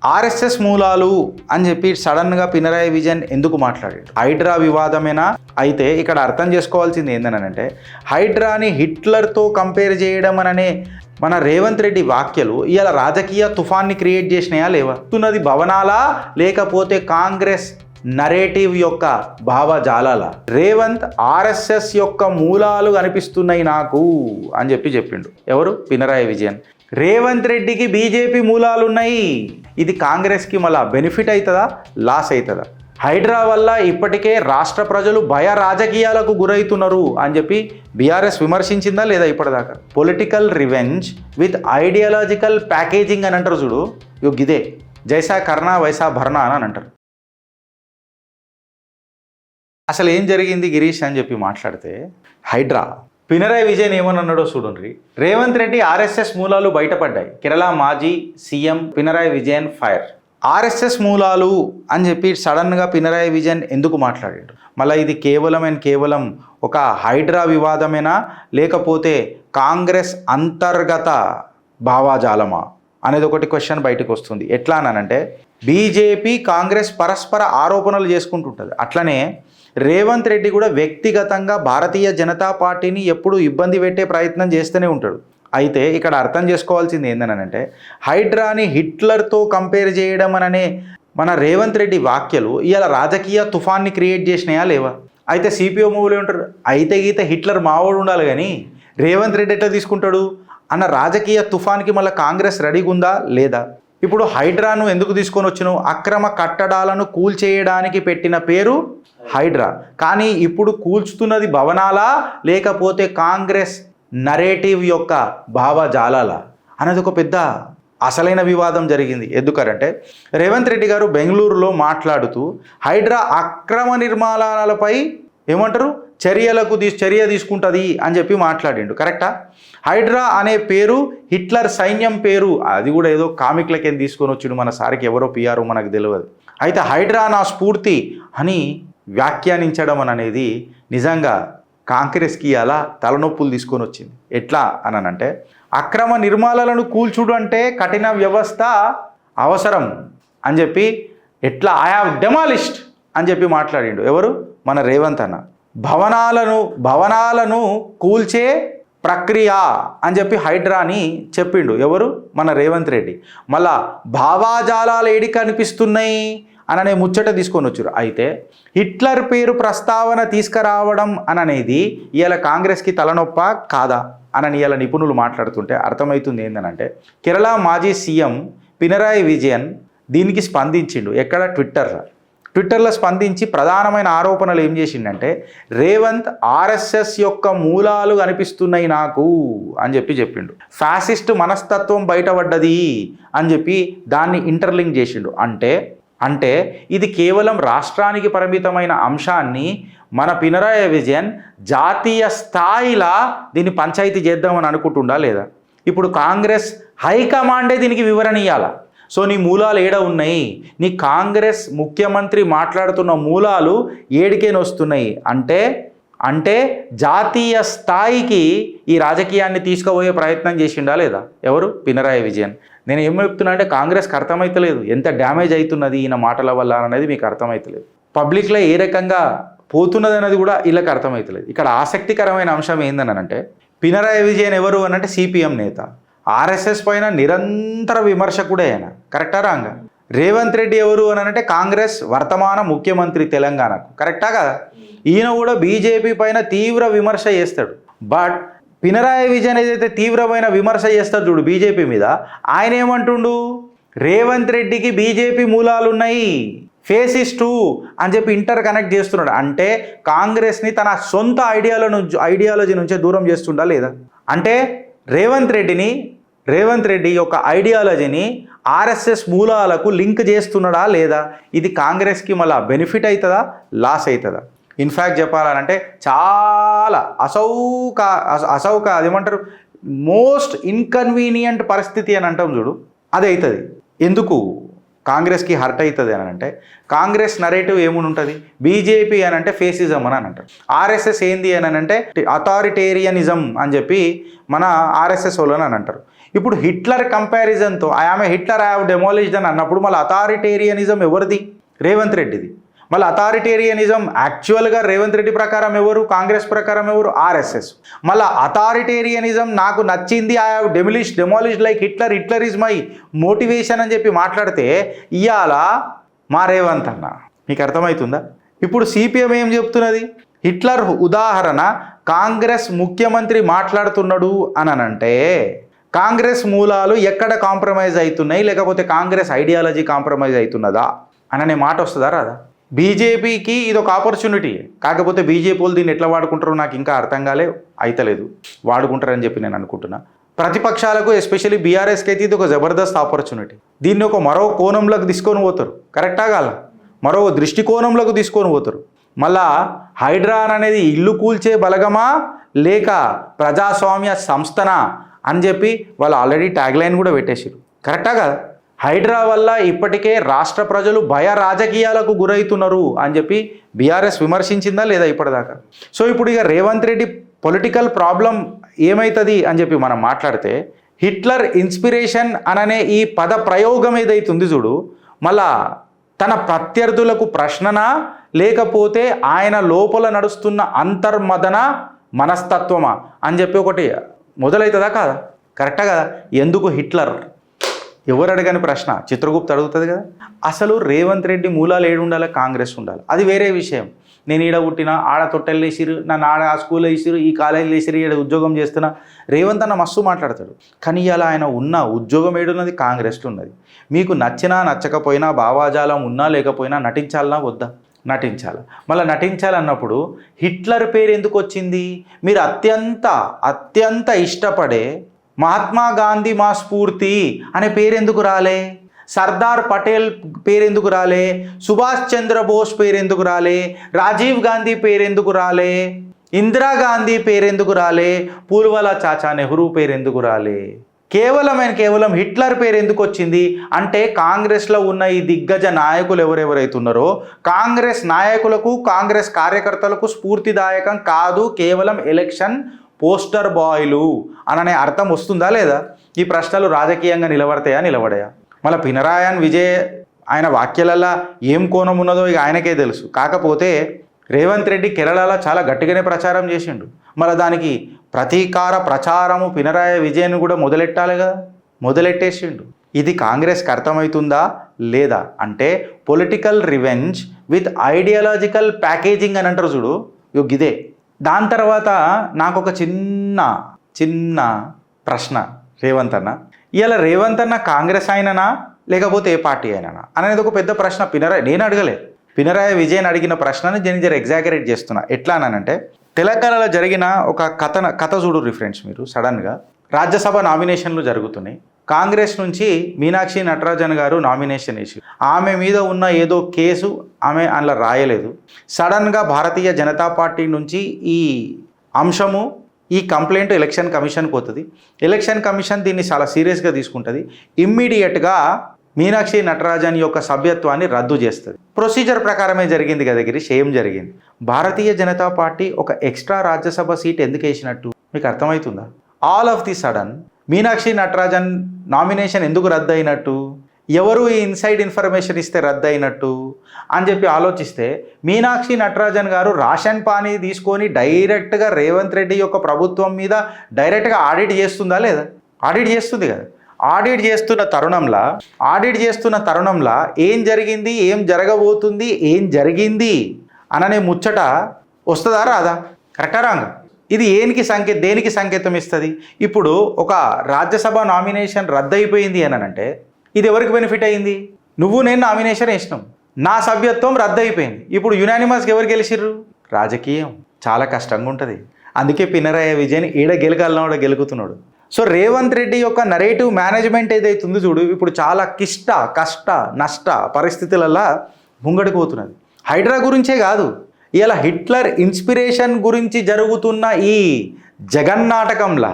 RSS మూలాలు అని చెప్పి సడన్గా పినరాయి విజయన్ ఎందుకు మాట్లాడాడు? హైడ్రా వివాదమేనా? అయితే ఇక్కడ అర్థం చేసుకోవాల్సింది ఏంటనంటే, హైడ్రాని హిట్లర్తో కంపేర్ చేయడం అననే మన రేవంత్ రెడ్డి వ్యాఖ్యలు ఇవాళ రాజకీయ తుఫాన్ని క్రియేట్ చేసినాయా లేవా? తున్నది భవనాలా లేకపోతే కాంగ్రెస్ నరేటివ్ యొక్క భావజాలాల? రేవంత్ ఆర్ఎస్ఎస్ యొక్క మూలాలు కనిపిస్తున్నాయి నాకు అని చెప్పిండు. ఎవరు? పినరాయి విజయన్. రేవంత్ రెడ్డికి బీజేపీ మూలాలు ఉన్నాయి. ఇది కాంగ్రెస్కి మళ్ళా బెనిఫిట్ అవుతుందా లాస్ అవుతుందా? హైడ్రా వల్ల ఇప్పటికే రాష్ట్ర ప్రజలు భయ రాజకీయాలకు గురవుతున్నారు అని చెప్పి బీఆర్ఎస్ విమర్శించిందా లేదా ఇప్పటిదాకా? Political revenge with ideological packaging అని అంటారు చూడు. ఇదే జైసా కర్నా వైసా భర్నా అని అంటారు. అసలు ఏం జరిగింది గిరీష్ అని చెప్పి మాట్లాడితే, హైడ్రా పినరాయి విజయన్ ఏమన్నాడో చూడండి. రేవంత్ రెడ్డి ఆర్ఎస్ఎస్ మూలాలు బయటపడ్డాయి. కేరళ మాజీ CM Pinarayi Vijayan fire. RSS మూలాలు అని చెప్పి సడన్గా పినరాయి విజయన్ ఎందుకు మాట్లాడాడు? మళ్ళీ ఇది కేవలం ఒక హైడ్రా వివాదమేనా లేకపోతే కాంగ్రెస్ అంతర్గత భావాజాలమా అనేది ఒకటి క్వశ్చన్ బయటకు వస్తుంది. ఎట్లా అనంటే, బీజేపీ కాంగ్రెస్ పరస్పర ఆరోపణలు చేసుకుంటుంటుంది. అట్లనే రేవంత్ రెడ్డి కూడా వ్యక్తిగతంగా భారతీయ జనతా పార్టీని ఎప్పుడు ఇబ్బంది పెట్టే ప్రయత్నం చేస్తూనే ఉంటాడు. అయితే ఇక్కడ అర్థం చేసుకోవాల్సింది ఏంటనంటే, హైడ్రాని హిట్లర్తో కంపేర్ చేయడం అననే మన రేవంత్ రెడ్డి వ్యాఖ్యలు ఇవాళ రాజకీయ తుఫాన్ని క్రియేట్ చేసినాయా లేవా? అయితే సిపిఓ మూవీలో ఉంటారు, అయితే హిట్లర్ మావోడు ఉండాలి కానీ రేవంత్ రెడ్డి ఎట్లా తీసుకుంటాడు అన్న రాజకీయ తుఫాన్కి మళ్ళీ కాంగ్రెస్ రెడీగా ఉందా లేదా? ఇప్పుడు హైడ్రాను ఎందుకు తీసుకొని వచ్చినావు? అక్రమ కట్టడాలను కూల్చేయడానికి పెట్టిన పేరు హైడ్రా. కానీ ఇప్పుడు కూల్చుతున్నది భవనాలా లేకపోతే కాంగ్రెస్ నరేటివ్ యొక్క భావజాలాల అనేది ఒక పెద్ద అసలైన వివాదం జరిగింది. ఎందుకంటే రేవంత్ రెడ్డి గారు బెంగళూరులో మాట్లాడుతూ హైడ్రా అక్రమ నిర్మాణాలపై ఏమంటారు చర్య తీసుకుంటుంది అని చెప్పి మాట్లాడిండు. కరెక్టా? హైడ్రా అనే పేరు హిట్లర్ సైన్యం పేరు. అది కూడా ఏదో కామిక్లకేం తీసుకొని వచ్చిండు మన సారికి, ఎవరో పిఆర్ మనకు తెలియదు. అయితే హైడ్రా నా స్ఫూర్తి అని వ్యాఖ్యానించడం అనేది నిజంగా కాంగ్రెస్కి అలా తలనొప్పులు తీసుకొని వచ్చింది. ఎట్లా అనంటే, అక్రమ నిర్మాణాలను కూల్చుడు అంటే కఠిన వ్యవస్థ అవసరం అని చెప్పి ఎట్లా ఐ హ్యావ్ డెమాలిష్డ్ అని చెప్పి మాట్లాడిండు. ఎవరు? మన రేవంత్ అన్న. భవనాలను కూల్చే ప్రక్రియ అని చెప్పి హైడ్రాని చెప్పిండు. ఎవరు? మన రేవంత్ రెడ్డి. మళ్ళా భావాజాలాలు ఏడి కనిపిస్తున్నాయి అననే ముచ్చట తీసుకొని వచ్చారు. అయితే హిట్లర్ పేరు ప్రస్తావన తీసుకురావడం అనేది ఇవాళ కాంగ్రెస్కి తలనొప్ప కాదా అని ఇవాళ నిపుణులు మాట్లాడుతుంటే అర్థమవుతుంది ఏంటంటే, కేరళ మాజీ సీఎం పినరాయి విజయన్ దీనికి స్పందించిండు. ఎక్కడ? ట్విట్టర్లో స్పందించి ప్రధానమైన ఆరోపణలు ఏం చేసిండంటే, రేవంత్ ఆర్ఎస్ఎస్ యొక్క మూలాలు కనిపిస్తున్నాయి నాకు అని చెప్పిండు. ఫ్యాసిస్ట్ మనస్తత్వం బయటపడ్డది అని చెప్పి దాన్ని ఇంటర్లింక్ చేసిండు. అంటే ఇది కేవలం రాష్ట్రానికి పరిమితమైన అంశాన్ని మన పినరాయి విజయన్ జాతీయ స్థాయిలో దీన్ని పంచాయతీ చేద్దామని అనుకుంటుండా లేదా? ఇప్పుడు కాంగ్రెస్ హైకమాండే దీనికి వివరణ ఇవ్వాలా. సో నీ మూలాలు ఏడ ఉన్నాయి? నీ కాంగ్రెస్ ముఖ్యమంత్రి మాట్లాడుతున్న మూలాలు ఏడికేని వస్తున్నాయి అంటే జాతీయ స్థాయికి ఈ రాజకీయాన్ని తీసుకుపోయే ప్రయత్నం చేసిండా లేదా? ఎవరు? పినరాయి విజయన్. నేను ఏం చెప్తున్నా అంటే, కాంగ్రెస్కి అర్థమవుతలేదు ఎంత డ్యామేజ్ అవుతున్నది ఈయన మాటల వల్ల అనేది మీకు అర్థమవుతలేదు. పబ్లిక్లో ఏ రకంగా పోతున్నది అనేది కూడా వీళ్ళకి అర్థమవుతలేదు. ఇక్కడ ఆసక్తికరమైన అంశం ఏందనంటే, పినరాయి విజయన్ ఎవరు అనంటే సిపిఎం నేత, ఆర్ఎస్ఎస్ పైన నిరంతర విమర్శకుడే ఆయన. కరెక్టా రాంగా? రేవంత్ రెడ్డి ఎవరు అనంటే కాంగ్రెస్ వర్తమాన ముఖ్యమంత్రి తెలంగాణకు. కరెక్టా కదా? ఈయన కూడా బీజేపీ పైన తీవ్ర విమర్శ చేస్తాడు. బట్ పినరాయి విజయన్ ఏదైతే తీవ్రమైన విమర్శ చేస్తాడు చూడు బీజేపీ మీద, ఆయన ఏమంటుండు? రేవంత్ రెడ్డికి బీజేపీ మూలాలు ఉన్నాయి, ఫేసిస్టు అని చెప్పి ఇంటర్ కనెక్ట్ చేస్తున్నాడు. అంటే కాంగ్రెస్ని తన సొంత ఐడియాలజీ నుంచే దూరం చేస్తుండా లేదా? అంటే రేవంత్ రెడ్డి యొక్క ఐడియాలజీని ఆర్ఎస్ఎస్ మూలాలకు లింక్ చేస్తున్నాడా లేదా? ఇది కాంగ్రెస్కి మళ్ళీ బెనిఫిట్ అవుతుందా లాస్ అవుతుందా? ఇన్ఫ్యాక్ట్ చెప్పాలంటే చాలా అసౌక అదేమంటారు మోస్ట్ ఇన్కన్వీనియంట్ పరిస్థితి అని అంటాం చూడు, అది అవుతుంది. ఎందుకు కాంగ్రెస్కి హర్ట్ అవుతుంది అని అంటే, కాంగ్రెస్ నరేటివ్ ఏముని ఉంటుంది? బీజేపీ అని అంటే ఫేసిజం అని అంటారు. ఆర్ఎస్ఎస్ ఏంది అని అంటే అథారిటేరియనిజం అని చెప్పి మన ఆర్ఎస్ఎస్ వాళ్ళని అని అంటారు. ఇప్పుడు హిట్లర్ కంపారిజన్తో I am a Hitler, I have demolished అని అన్నప్పుడు మళ్ళీ అథారిటేరియనిజం ఎవరిది? రేవంత్ రెడ్డిది. మళ్ళీ అథారిటేరియనిజం యాక్చువల్గా రేవంత్ రెడ్డి ప్రకారం ఎవరు? కాంగ్రెస్ ప్రకారం ఎవరు? ఆర్ఎస్ఎస్. మళ్ళీ అథారిటేరియనిజం నాకు నచ్చింది, I have demolished like Hitler, Hitler is my motivation అని చెప్పి మాట్లాడితే ఇవాళ మా రేవంత్ అన్న. మీకు అర్థమవుతుందా? ఇప్పుడు సిపిఎం ఏం చెప్తున్నది? హిట్లర్ ఉదాహరణ కాంగ్రెస్ ముఖ్యమంత్రి మాట్లాడుతున్నాడు అని అంటే కాంగ్రెస్ మూలాలు ఎక్కడ కాంప్రమైజ్ అవుతున్నాయి, లేకపోతే కాంగ్రెస్ ఐడియాలజీ కాంప్రమైజ్ అవుతున్నదా అననే మాట వస్తుందా రాదా? బీజేపీకి ఇది ఒక ఆపర్చునిటీ. కాకపోతే బీజేపీ వాళ్ళు దీన్ని ఎట్లా వాడుకుంటారో నాకు ఇంకా అర్థం అయితలేదు. వాడుకుంటారని చెప్పి నేను అనుకుంటున్నా. ప్రతిపక్షాలకు ఎస్పెషల్లీ బీఆర్ఎస్కి అయితే ఇది ఒక జబర్దస్త్ ఆపర్చునిటీ. దీన్ని ఒక మరో కోణంలోకి తీసుకొని పోతారు. కరెక్టా కాదా? మరో దృష్టికోణంలోకి తీసుకొని పోతారు. మళ్ళా హైడ్రా అనేది ఇల్లు కూల్చే బలగమా లేక ప్రజాస్వామ్య సంస్థనా అని చెప్పి వాళ్ళు ఆల్రెడీ ట్యాగ్లైన్ కూడా పెట్టేసారు. కరెక్టా కదా? హైడ్రా వల్ల ఇప్పటికే రాష్ట్ర ప్రజలు భయ రాజకీయాలకు గురవుతున్నారు అని చెప్పి బీఆర్ఎస్ విమర్శించిందా లేదా ఇప్పటిదాకా? సో ఇప్పుడు ఇక రేవంత్ రెడ్డి పొలిటికల్ ప్రాబ్లం ఏమవుతుంది అని చెప్పి మనం మాట్లాడితే హిట్లర్ ఇన్స్పిరేషన్ అననే ఈ పద ప్రయోగం ఏదైతుంది చూడు, మళ్ళా తన ప్రత్యర్థులకు ప్రశ్ననా లేకపోతే ఆయన లోపల నడుస్తున్న అంతర్మదన మనస్తత్వమా అని చెప్పి ఒకటి మొదలవుతుందా కాదా? కరెక్టా కదా? ఎందుకు హిట్లర్? ఎవరు అడగని ప్రశ్న చిత్రగుప్త అడుగుతుంది కదా. అసలు రేవంత్ రెడ్డి మూలాలు ఏడు ఉండాలి? కాంగ్రెస్ ఉండాలి. అది వేరే విషయం. నేను ఈడ పుట్టిన, ఆడ తొట్టెలు వేసిరు, నన్ను ఆడ ఆ స్కూల్లో వేసిరు, ఈ కాలేజీలో వేసిరు, ఈడ ఉద్యోగం చేస్తున్నా. రేవంత్ అన్న మస్తు మాట్లాడతాడు. కానీ ఇలా ఆయన ఉన్న ఉద్యోగం ఏడున్నది? కాంగ్రెస్లో ఉన్నది. మీకు నచ్చినా నచ్చకపోయినా, భావాజాలం ఉన్నా లేకపోయినా నటించాలన్నా వద్దా? నటించాలి. మళ్ళీ నటించాలన్నప్పుడు హిట్లర్ పేరు ఎందుకు వచ్చింది? మీరు అత్యంత ఇష్టపడే మహాత్మా గాంధీ మా స్ఫూర్తి అనే పేరెందుకు రాలే? సర్దార్ పటేల్ పేరెందుకు రాలే? సుభాష్ చంద్రబోస్ పేరెందుకు రాలే? రాజీవ్ గాంధీ పేరెందుకు రాలే? ఇందిరాగాంధీ పేరెందుకు రాలే? పూర్వల చాచా నెహ్రూ పేరెందుకు రాలే? కేవలం హిట్లర్ పేరు ఎందుకు వచ్చింది అంటే కాంగ్రెస్లో ఉన్న ఈ దిగ్గజ నాయకులు ఎవరెవరైతున్నారో కాంగ్రెస్ నాయకులకు, కాంగ్రెస్ కార్యకర్తలకు స్ఫూర్తిదాయకం కాదు, కేవలం ఎలక్షన్ పోస్టర్ బాయ్లు అననే అర్థం వస్తుందా లేదా? ఈ ప్రశ్నలు రాజకీయంగా నిలబడయా? మళ్ళీ పినరాయన్ విజయ్ ఆయన వాక్యాలల్లో ఏం కోణం ఉన్నదో ఇక ఆయనకే తెలుసు. కాకపోతే రేవంత్ రెడ్డి కేరళలో చాలా గట్టిగానే ప్రచారం చేసిండు. మళ్ళీ దానికి ప్రతీకార ప్రచారము పినరాయి విజయన్ కూడా మొదలెట్టాలి కదా, మొదలెట్టేసిండు. ఇది కాంగ్రెస్కి అర్థమవుతుందా లేదా అంటే political revenge with ideological packaging అని అంటారు చూడు, ఇదే. దాని తర్వాత నాకు ఒక చిన్న ప్రశ్న. రేవంత్ అన్న ఇవాళ రేవంత్ అన్న కాంగ్రెస్ అయిననా లేకపోతే ఏ పార్టీ అయినా అనేది ఒక పెద్ద ప్రశ్న. నేను అడగలే, పినరాయి విజయన్ అడిగిన ప్రశ్నని నేను జర ఎగ్జాగరేట్ చేస్తున్నా. ఎట్లా అనంటే తెలంగాణలో జరిగిన ఒక కథ చూడు ఫ్రెండ్స్. మీరు సడన్గా రాజ్యసభ నామినేషన్లు జరుగుతున్నాయి. కాంగ్రెస్ నుంచి మీనాక్షి నటరాజన్ గారు నామినేషన్ వేసి ఆమె మీద ఉన్న ఏదో కేసు ఆమె అందులో రాయలేదు. సడన్గా భారతీయ జనతా పార్టీ నుంచి ఈ అంశము, ఈ కంప్లైంట్ ఎలక్షన్ కమిషన్కి పోతుంది. ఎలక్షన్ కమిషన్ దీన్ని చాలా సీరియస్గా తీసుకుంటుంది. ఇమ్మీడియట్గా మీనాక్షి నటరాజన్ యొక్క సభ్యత్వాన్ని రద్దు చేస్తుంది. ప్రొసీజర్ ప్రకారమే జరిగింది కదా గిరీష్, ఏం జరిగింది? భారతీయ జనతా పార్టీ ఒక ఎక్స్ట్రా రాజ్యసభ సీట్ ఎందుకు వేసినట్టు మీకు అర్థమవుతుందా? All of the sudden Meenakshi Natarajan nomination ఎందుకు రద్దు అయినట్టు, ఎవరు ఈ ఇన్సైడ్ ఇన్ఫర్మేషన్ ఇస్తే రద్దు అయినట్టు అని చెప్పి ఆలోచిస్తే మీనాక్షి నటరాజన్ గారు రాషన్ పానీ తీసుకొని డైరెక్ట్గా రేవంత్ రెడ్డి యొక్క ప్రభుత్వం మీద డైరెక్ట్గా ఆడిట్ చేస్తుందా లేదా? ఆడిట్ చేస్తుంది కదా. ఆడిట్ చేస్తున్న తరుణంలో ఏం జరిగింది, ఏం జరగబోతుంది, ఏం జరిగింది అననే ముచ్చట వస్తుందా రాదా? కరెక్టా రాంగా? ఇది దేనికి సంకేతం ఇస్తుంది? ఇప్పుడు ఒక రాజ్యసభ నామినేషన్ రద్దయిపోయింది అని అంటే ఇది ఎవరికి బెనిఫిట్ అయింది? నువ్వు నేను నామినేషన్ వేసినాం, నా సభ్యత్వం రద్దయిపోయింది. ఇప్పుడు యునానిమస్గా ఎవరు గెలిచిర్రు? రాజకీయం చాలా కష్టంగా ఉంటుంది. అందుకే పినరాయి విజయన్ ఈడ గెలకాలన్నాడు, గెలుకుతున్నాడు. సో రేవంత్ రెడ్డి యొక్క నరేటివ్ మేనేజ్మెంట్ ఏదైతుందో చూడు, ఇప్పుడు చాలా కష్ట నష్ట పరిస్థితులలో ముంగడికి పోతున్నది. హైడ్రా గురించే కాదు, ఇలా హిట్లర్ ఇన్స్పిరేషన్ గురించి జరుగుతున్న ఈ జగన్నాటకంలా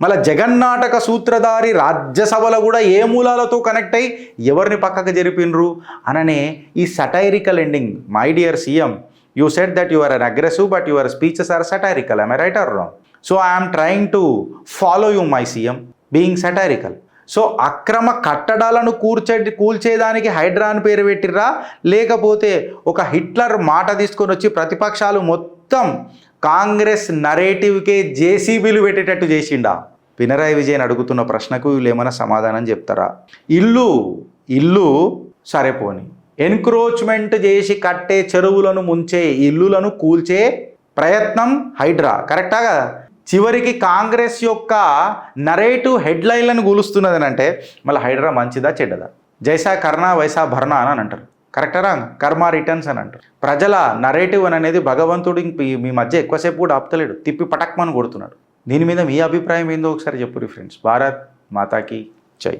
మళ్ళీ జగన్నాటక సూత్రధారి రాజ్యసభలో కూడా ఏ మూలాలతో కనెక్ట్ అయ్యి ఎవరిని పక్కకు జరిపినరు అననే ఈ satirical ending. My dear CM, you said that you are an aggressive but your speeches are satirical. am I right or wrong? So I am trying to follow you, my CM. Being satirical. So అక్రమ కట్టడాలను కూల్చేదానికి హైడ్రా అని పేరు పెట్టిర్రా, లేకపోతే ఒక Hitler మాట తీసుకొని వచ్చి ప్రతిపక్షాలు మొత్తం కాంగ్రెస్ నరేటివ్కే జేసీబీలు పెట్టేటట్టు చేసిండా? పినరాయి విజయన్ అడుగుతున్న ప్రశ్నకు వీళ్ళు ఏమైనా సమాధానం చెప్తారా? ఇల్లు సరే పోని, ఎన్క్రోచ్మెంట్ చేసి కట్టే చెరువులను ముంచే ఇల్లులను కూల్చే ప్రయత్నం హైడ్రా, కరెక్టా కదా? చివరికి కాంగ్రెస్ యొక్క నరేటివ్ హెడ్లైన్లను కూలుస్తున్నది అని అంటే మళ్ళీ హైడ్రా మంచిదా చెడ్డదా? జైసా కర్నా వైసా భర్నా అని అంటారు, కరెక్టరా? కర్మ రిటర్న్స్ అని అంటారు. ప్రజల నరేటివ్ అనేది భగవంతుడు మీ మధ్య ఎక్కువసేపు కూడా ఆపుతలేడు, తిప్పి పటక్మని కొడుతున్నాడు. దీని మీద మీ అభిప్రాయం ఏందో ఒకసారి చెప్పుర్రి ఫ్రెండ్స్. భారత్ మాతాకి జై.